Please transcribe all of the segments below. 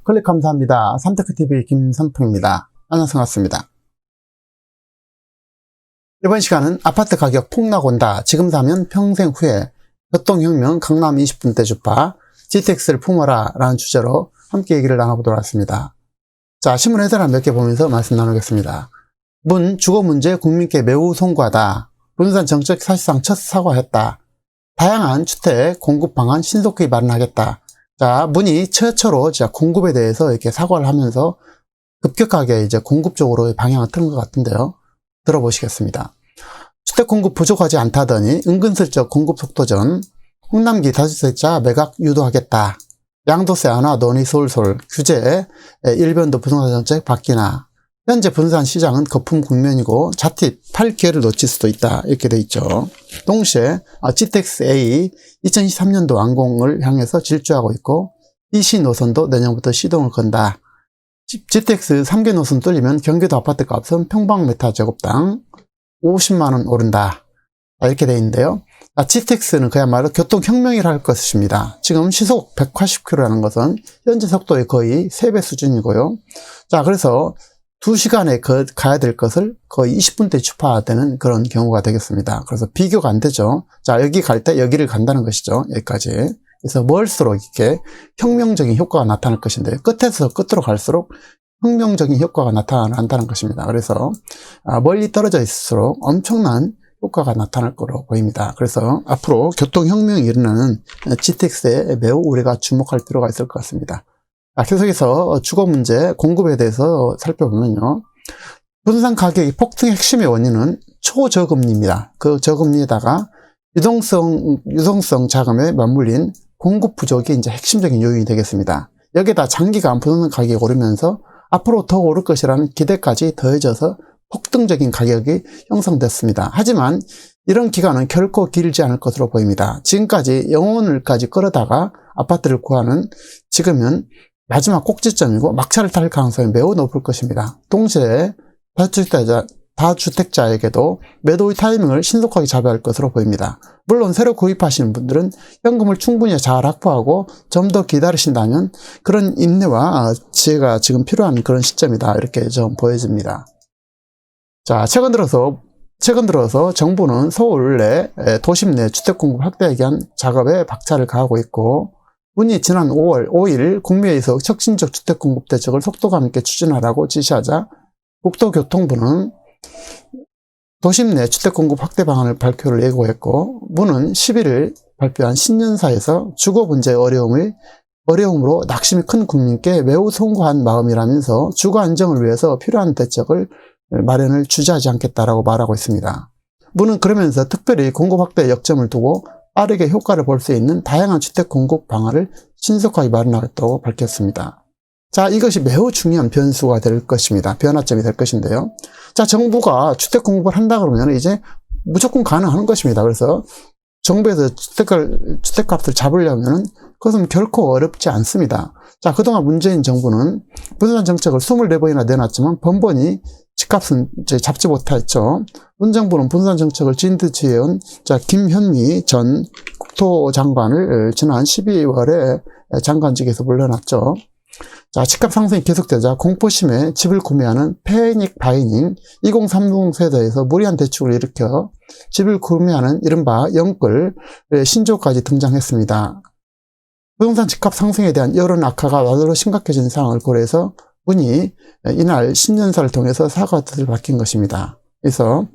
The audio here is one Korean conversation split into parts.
클릭 감사합니다. 삼테크TV 김선풍입니다. 안녕하세요. 반갑습니다. 이번 시간은 아파트 가격 폭락 온다. 지금 사면 평생 후회. 교통혁명 강남 20분대 주파 GTX를 품어라 라는 주제로 함께 얘기를 나눠보도록 하겠습니다. 자, 신문 해설을 몇 개 보면서 말씀 나누겠습니다. 주거 문제 국민께 매우 송구하다. 부동산 정책 사실상 첫 사과했다. 다양한 주택 공급 방안 신속히 마련하겠다. 자, 문이 최초로 공급에 대해서 이렇게 사과를 하면서 급격하게 이제 공급 쪽으로 방향을 틀은 것 같은데요. 들어보시겠습니다. 주택 공급 부족하지 않다더니 은근슬쩍 공급 속도전. 홍남기 다주택자 매각 유도하겠다. 양도세 완화 논의 솔솔. 규제 일변도 부동산 정책 바뀌나. 현재 부동산 시장은 거품 국면이고 자칫 팔 기회를 놓칠 수도 있다. 이렇게 돼 있죠. 동시에 GTX-A 2023년도 완공을 향해서 질주하고 있고 EC 노선도 내년부터 시동을 건다. GTX 3개 노선 뚫리면 경기도 아파트 값은 평방미터 제곱당 50만원 오른다. 이렇게 돼 있는데요. GTX는 그야말로 교통혁명이라 할 것입니다. 지금 시속 180km라는 것은 현재 속도의 거의 3배 수준이고요. 자, 그래서 2시간에 가야 될 것을 거의 20분대 주파되는 그런 경우가 되겠습니다. 그래서 비교가 안 되죠. 자, 여기 갈 때 여기를 간다는 것이죠. 여기까지. 그래서 멀수록 이렇게 혁명적인 효과가 나타날 것인데 끝에서 끝으로 갈수록 혁명적인 효과가 나타난다는 것입니다. 그래서 멀리 떨어져 있을수록 엄청난 효과가 나타날 거로 보입니다. 그래서 앞으로 교통혁명이 일어나는 GTX에 매우 우리가 주목할 필요가 있을 것 같습니다. 계속해서 주거 문제 공급에 대해서 살펴보면요. 부동산 가격이 폭등의 핵심의 원인은 초저금리입니다. 그 저금리에다가 유동성 자금에 맞물린 공급 부족이 이제 핵심적인 요인이 되겠습니다. 여기에다 장기간 부동산 가격이 오르면서 앞으로 더 오를 것이라는 기대까지 더해져서 폭등적인 가격이 형성됐습니다. 하지만 이런 기간은 결코 길지 않을 것으로 보입니다. 지금까지 영혼을까지 끌어다가 아파트를 구하는 지금은 마지막 꼭지점이고 막차를 탈 가능성이 매우 높을 것입니다. 동시에 다주택자에게도 매도의 타이밍을 신속하게 잡아야 할 것으로 보입니다. 물론 새로 구입하시는 분들은 현금을 충분히 잘 확보하고 좀 더 기다리신다면 그런 인내와 지혜가 지금 필요한 그런 시점이다. 이렇게 좀 보여집니다. 자, 최근 들어서 정부는 서울 내 도심 내 주택 공급 확대하기 위한 작업에 박차를 가하고 있고 문이 지난 5월 5일 국무회의에서 혁신적 주택 공급 대책을 속도감 있게 추진하라고 지시하자 국토교통부는 도심 내 주택 공급 확대 방안을 발표를 예고했고 문은 11일 발표한 신년사에서 주거 문제의 어려움으로 낙심이 큰 국민께 매우 송구한 마음이라면서 주거 안정을 위해서 필요한 대책을 마련을 주저하지 않겠다라고 말하고 있습니다. 문은 그러면서 특별히 공급 확대에 역점을 두고 빠르게 효과를 볼 수 있는 다양한 주택 공급 방안을 신속하게 마련하겠다고 밝혔습니다. 자, 이것이 매우 중요한 변수가 될 것입니다. 변화점이 될 것인데요. 자, 정부가 주택 공급을 한다 그러면 이제 무조건 가능한 것입니다. 그래서 정부에서 주택값을 잡으려면 그것은 결코 어렵지 않습니다. 자, 그동안 문재인 정부는 부동산 정책을 24번이나 내놨지만 번번이 집값은 이제 잡지 못했죠. 문 정부는 부동산 정책을 진두지휘해온 김현미 전 국토장관을 지난 12월에 장관직에서 물러났죠. 자, 집값 상승이 계속되자 공포심에 집을 구매하는 패닉 바이닝 2030 세대에서 무리한 대출을 일으켜 집을 구매하는 이른바 영끌 신조까지 등장했습니다. 부동산 집값 상승에 대한 여론 악화가 나더러 심각해진 상황을 고려해서 문이 이날 신년사를 통해서 사과 뜻을 밝힌 것입니다. 그래서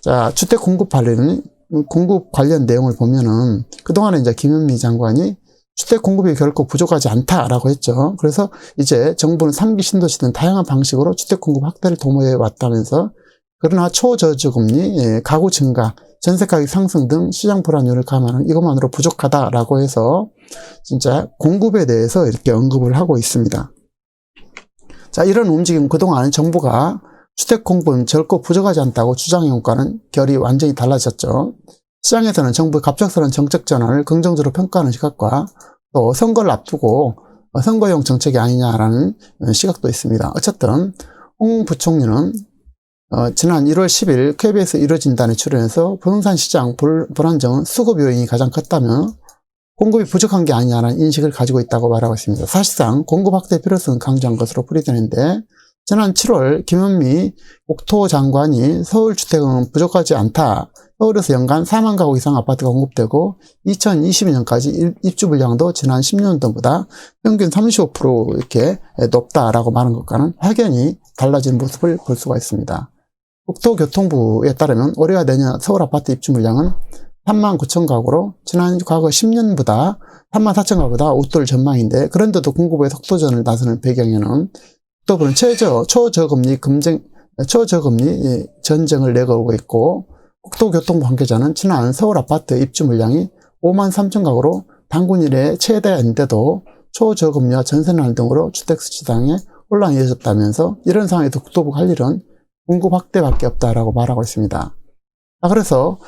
자, 주택 공급 관련 내용을 보면은 그동안에 이제 김현미 장관이 주택 공급이 결코 부족하지 않다라고 했죠. 그래서 이제 정부는 3기 신도시 등 다양한 방식으로 주택 공급 확대를 도모해 왔다면서 그러나 초저금리, 가구 증가, 전세 가격 상승 등 시장 불안율을 감안하는 이것만으로 부족하다라고 해서 진짜 공급에 대해서 이렇게 언급을 하고 있습니다. 자, 이런 움직임 그동안 정부가 주택 공급은 결코 부족하지 않다고 주장해온 것과는 결이 완전히 달라졌죠. 시장에서는 정부의 갑작스러운 정책 전환을 긍정적으로 평가하는 시각과 또 선거를 앞두고 선거용 정책이 아니냐라는 시각도 있습니다. 어쨌든 홍 부총리는 지난 1월 10일 KBS 1호 진단에 출연해서 부동산 시장 불안정은 수급 요인이 가장 컸다며 공급이 부족한 게 아니냐는 인식을 가지고 있다고 말하고 있습니다. 사실상 공급 확대 필요성은 강조한 것으로 풀이되는데 지난 7월 김현미 국토장관이 서울 주택은 부족하지 않다. 서울에서 연간 4만 가구 이상 아파트가 공급되고 2022년까지 입주 물량도 지난 10년도보다 평균 35% 이렇게 높다라고 말한 것과는 확연히 달라진 모습을 볼 수가 있습니다. 국토교통부에 따르면 올해와 내년 서울 아파트 입주 물량은 3만 9천 가구로 지난 과거 10년보다 3만 4천 가구보다 웃돌 전망인데 그런데도 공급의 속도전을 나서는 배경에는 국토부는 초저금리 전쟁을 내걸고 있고 국토교통부 관계자는 지난 서울 아파트 입주 물량이 5만 3천 가구로 단군 이래 최대인데도 초저금리와 전세난 등으로 주택 시장에 혼란이 이어졌다면서 이런 상황에서 국토부가 할 일은 공급 확대밖에 없다라고 말하고 있습니다. 그래서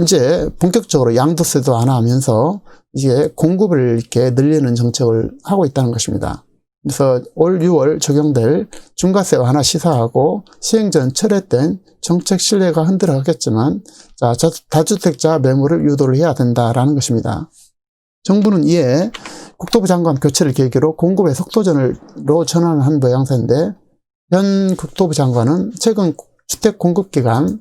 이제 본격적으로 양도세도 안 하면서 이제 공급을 이렇게 늘리는 정책을 하고 있다는 것입니다. 그래서 올 6월 적용될 중과세 완화 시사하고 시행 전 철회된 정책 신뢰가 흔들어가겠지만 다주택자 매물을 유도를 해야 된다라는 것입니다. 정부는 이에 국토부 장관 교체를 계기로 공급의 속도전으로 전환한 모양새인데 현 국토부 장관은 최근 주택 공급 기간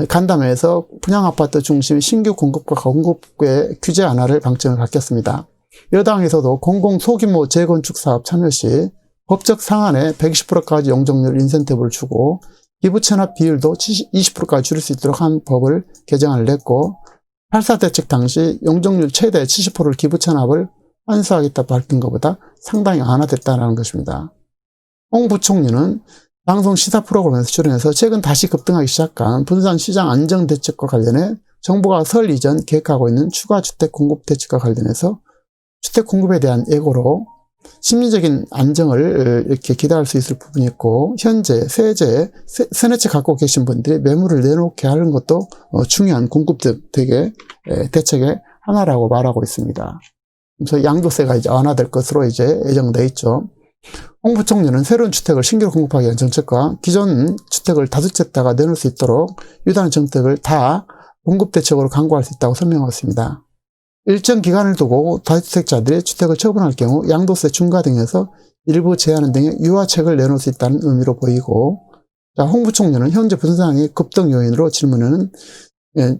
간담회에서 분양아파트 중심 신규 공급과 공급의 규제 완화를 방침을 밝혔습니다. 여당에서도 공공 소규모 재건축 사업 참여 시 법적 상한에 120%까지 용적률 인센티브를 주고 기부 체납 비율도 20%까지 줄일 수 있도록 한 법을 개정안을 냈고 8.4 대책 당시 용적률 최대 70%를 기부 체납을 환수하겠다 밝힌 것보다 상당히 완화됐다는 것입니다. 홍 부총리는 방송 시사 프로그램에서 출연해서 최근 다시 급등하기 시작한 부동산 시장 안정 대책과 관련해 정부가 설 이전 계획하고 있는 추가 주택 공급 대책과 관련해서 주택 공급에 대한 예고로 심리적인 안정을 이렇게 기대할 수 있을 부분이 있고 현재 세네 채 갖고 계신 분들이 매물을 내놓게 하는 것도 중요한 공급 대책의 하나라고 말하고 있습니다. 그래서 양도세가 이제 완화될 것으로 이제 예정돼 있죠. 홍 부총리는 새로운 주택을 신규로 공급하기 위한 정책과 기존 주택을 다주택자가 내놓을 수 있도록 유도하는 정책을 다 공급 대책으로 강구할 수 있다고 설명했습니다. 일정 기간을 두고 다주택자들이 주택을 처분할 경우 양도세 중과 등에서 일부 제한하는 등의 유화책을 내놓을 수 있다는 의미로 보이고, 홍 부총리는 현재 부동산의 급등 요인으로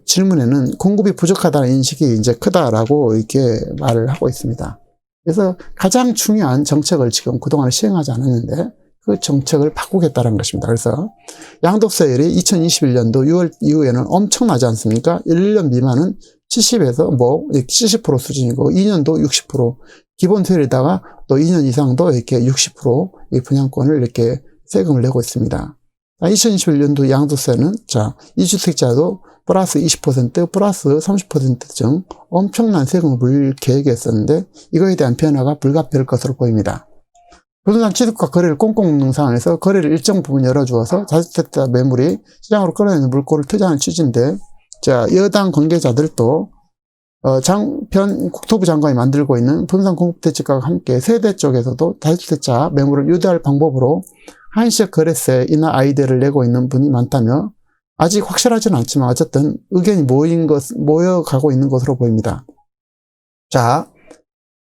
질문에는 공급이 부족하다는 인식이 이제 크다라고 이렇게 말을 하고 있습니다. 그래서 가장 중요한 정책을 지금 그동안 시행하지 않았는데 그 정책을 바꾸겠다는 것입니다. 그래서 양도세율이 2021년도 6월 이후에는 엄청나지 않습니까? 1년 미만은 70에서 70% 수준이고 2년도 60%, 기본세율에다가 또 2년 이상도 이렇게 60% 이 분양권을 이렇게 세금을 내고 있습니다. 2021년도 양도세는 2주택자도 플러스 20%, 플러스 30% 엄청난 세금을 물 계획이었었는데 이거에 대한 변화가 불가피할 것으로 보입니다. 부동산 취득과 거래를 꽁꽁 묶는 상황에서 거래를 일정 부분 열어주어서 다주택자 매물이 시장으로 끌어내는 물꼬를 트자는 취지인데, 여당 관계자들도 장편 국토부 장관이 만들고 있는 부동산 공급 대책과 함께 세대 쪽에서도 다주택자 매물을 유도할 방법으로 한시적 거래세 인하 아이디어를 내고 있는 분이 많다며 아직 확실하지는 않지만 어쨌든 의견이 모여가고 있는 것으로 보입니다.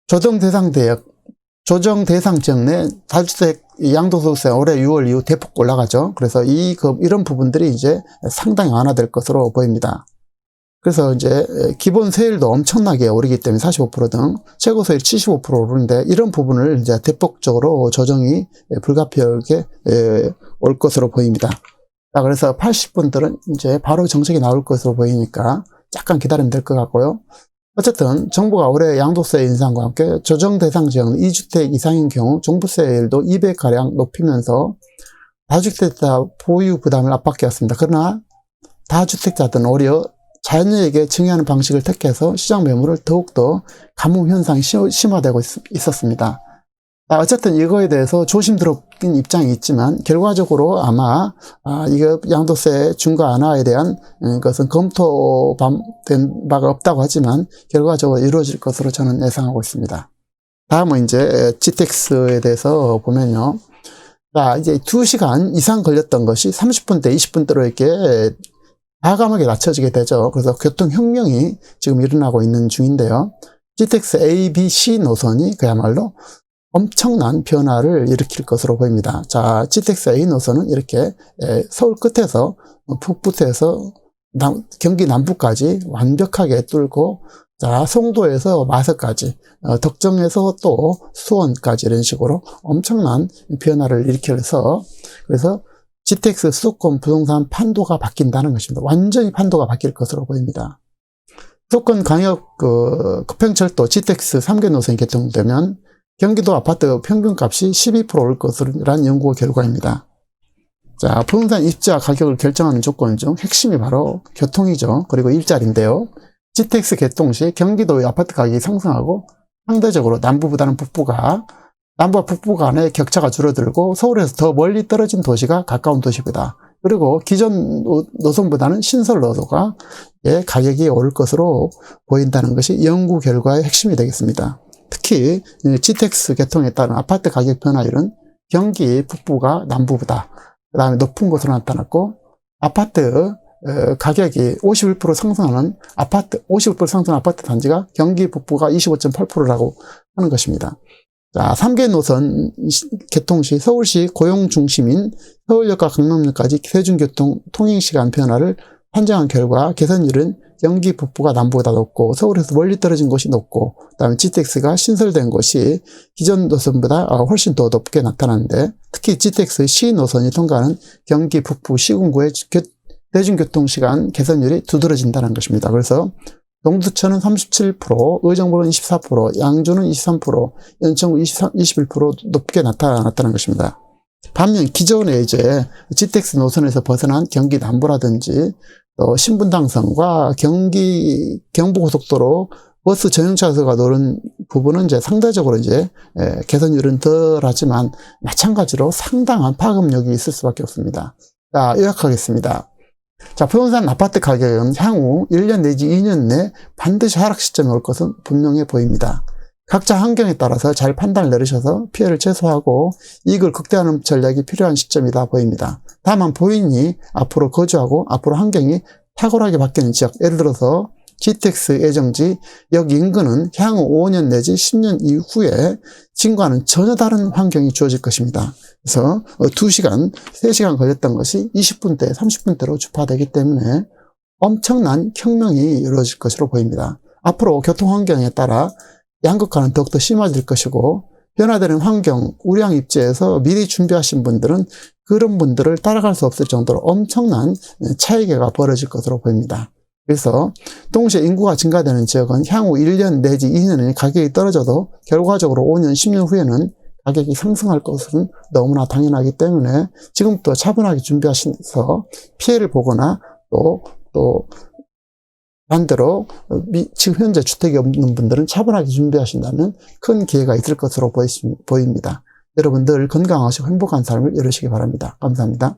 조정 대상 지역 내 다주택 양도소득세 올해 6월 이후 대폭 올라가죠. 그래서 이런 부분들이 이제 상당히 완화될 것으로 보입니다. 그래서 이제 기본 세율도 엄청나게 오르기 때문에 45% 등 최고 세율 75% 오르는데 이런 부분을 이제 대폭적으로 조정이 불가피하게 올 것으로 보입니다. 그래서 80분들은 이제 바로 정책이 나올 것으로 보이니까 잠깐 기다리면 될 것 같고요. 어쨌든 정부가 올해 양도세 인상과 함께 조정 대상 지역 2주택 이상인 경우 종부세율도 2배가량 높이면서 다주택자 보유 부담을 압박해왔습니다. 그러나 다주택자들은 오히려 자녀에게 증여하는 방식을 택해서 시장 매물을 더욱더 가뭄 현상이 심화되고 있었습니다. 어쨌든 이거에 대해서 조심스럽긴 입장이 있지만 결과적으로 아마 이거 양도세 중과 완화에 대한 것은 검토된 바가 없다고 하지만 결과적으로 이루어질 것으로 저는 예상하고 있습니다. 다음은 이제 GTX에 대해서 보면요. 이제 2시간 이상 걸렸던 것이 30분대, 20분대로 이렇게 과감하게 낮춰지게 되죠. 그래서 교통혁명이 지금 일어나고 있는 중인데요. GTX A, B, C 노선이 그야말로 엄청난 변화를 일으킬 것으로 보입니다. 자, GTX A 노선은 이렇게 서울 끝에서 북부에서 경기 남부까지 완벽하게 뚫고, 자, 송도에서 마석까지, 덕정에서 또 수원까지 이런 식으로 엄청난 변화를 일으켜서, 그래서 GTX 수도권 부동산 판도가 바뀐다는 것입니다. 완전히 판도가 바뀔 것으로 보입니다. 수도권 광역 급행철도 GTX 3개 노선이 개통되면 경기도 아파트 평균값이 12% 오를 것이라는 연구 결과입니다. 자, 부동산 입자 가격을 결정하는 조건 중 핵심이 바로 교통이죠. 그리고 일자리인데요. GTX 개통 시 경기도의 아파트 가격이 상승하고 상대적으로 남부와 북부 간의 격차가 줄어들고 서울에서 더 멀리 떨어진 도시가 가까운 도시보다, 그리고 기존 노선보다는 신설 노선가 가격이 오를 것으로 보인다는 것이 연구 결과의 핵심이 되겠습니다. 특히 GTX 개통에 따른 아파트 가격 변화율은 경기 북부가 남부보다 그 다음에 높은 곳으로 나타났고, 아파트 가격이 51% 상승하는 아파트 단지가 경기 북부가 25.8%라고 하는 것입니다. 자, 3개 노선 개통 시 서울시 고용 중심인 서울역과 강남역까지 대중교통 통행시간 변화를 판정한 결과 개선율은 경기 북부가 남부보다 높고 서울에서 멀리 떨어진 곳이 높고, 그 다음에 GTX가 신설된 곳이 기존 노선보다 훨씬 더 높게 나타나는데, 특히 GTX C 노선이 통과하는 경기 북부 시군구의 대중교통시간 개선율이 두드러진다는 것입니다. 그래서 동두천은 37%, 의정부는 24%, 양주는 23%, 연천구 21% 높게 나타났다는 것입니다. 반면 기존에 이제 GTX 노선에서 벗어난 경기 남부라든지 또 신분당선과 경부고속도로 버스 전용차가 노는 부분은 이제 상대적으로 이제 개선율은 덜하지만 마찬가지로 상당한 파급력이 있을 수밖에 없습니다. 자, 요약하겠습니다. 자, 부동산 아파트 가격은 향후 1년 내지 2년 내 반드시 하락 시점이 올 것은 분명해 보입니다. 각자 환경에 따라서 잘 판단을 내리셔서 피해를 최소화하고 이익을 극대화하는 전략이 필요한 시점이다 보입니다. 다만 본인이 앞으로 거주하고 앞으로 환경이 탁월하게 바뀌는 지역, 예를 들어서 GTX 예정지 역 인근은 향후 5년 내지 10년 이후에 지금과는 전혀 다른 환경이 주어질 것입니다. 그래서 2시간, 3시간 걸렸던 것이 20분대, 30분대로 주파되기 때문에 엄청난 혁명이 이루어질 것으로 보입니다. 앞으로 교통 환경에 따라 양극화는 더욱더 심해질 것이고, 변화되는 환경, 우량 입지에서 미리 준비하신 분들은 그런 분들을 따라갈 수 없을 정도로 엄청난 차이가 벌어질 것으로 보입니다. 그래서 동시에 인구가 증가되는 지역은 향후 1년 내지 2년에 가격이 떨어져도 결과적으로 5년, 10년 후에는 가격이 상승할 것은 너무나 당연하기 때문에 지금부터 차분하게 준비하셔서 피해를 보거나 또 반대로 지금 현재 주택이 없는 분들은 차분하게 준비하신다면 큰 기회가 있을 것으로 보입니다. 여러분들 건강하시고 행복한 삶을 이루시기 바랍니다. 감사합니다.